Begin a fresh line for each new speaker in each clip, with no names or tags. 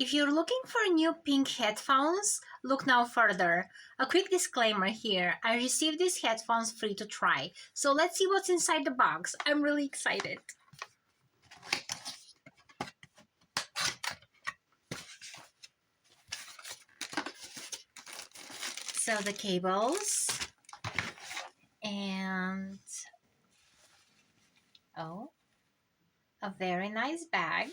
If you're looking for new pink headphones, look no further. A quick disclaimer here, I received these headphones free to try, so let's see what's inside the box. I'm really excited. So the cables, and oh, a very nice bag.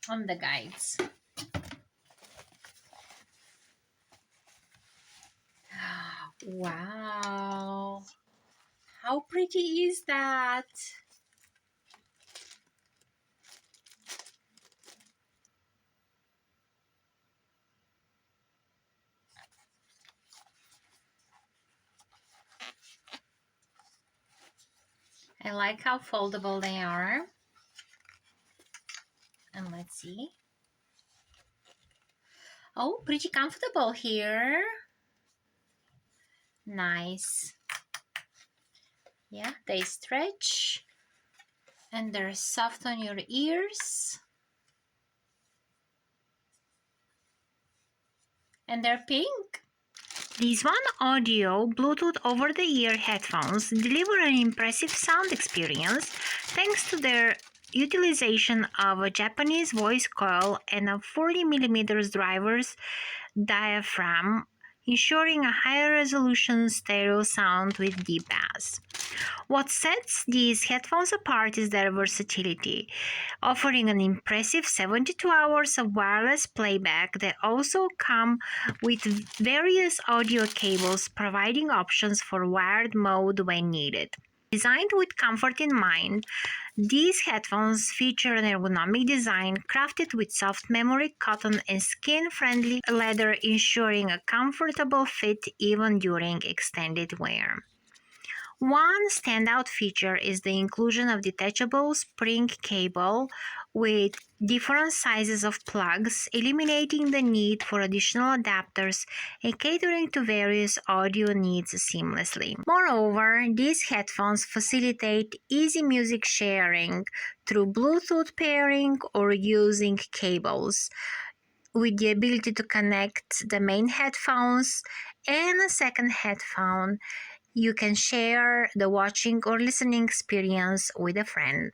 On the guides. Wow, how pretty is that? I like how foldable they are. And let's see. Oh, pretty comfortable here. Nice. Yeah, they stretch and they're soft on your ears. And they're pink. These OneOdio Bluetooth over-the-ear headphones deliver an impressive sound experience thanks to their utilization of a Japanese voice coil and a 40mm driver's diaphragm, ensuring a higher resolution stereo sound with deep bass. What sets these headphones apart is their versatility, offering an impressive 72 hours of wireless playback. They also come with various audio cables, providing options for wired mode when needed. Designed with comfort in mind, these headphones feature an ergonomic design crafted with soft memory, cotton, and skin-friendly leather, ensuring a comfortable fit even during extended wear. One standout feature is the inclusion of detachable spring cable with different sizes of plugs, eliminating the need for additional adapters and catering to various audio needs seamlessly. Moreover, these headphones facilitate easy music sharing through Bluetooth pairing or using cables, with the ability to connect the main headphones and a second headphone. You can share the watching or listening experience with a friend.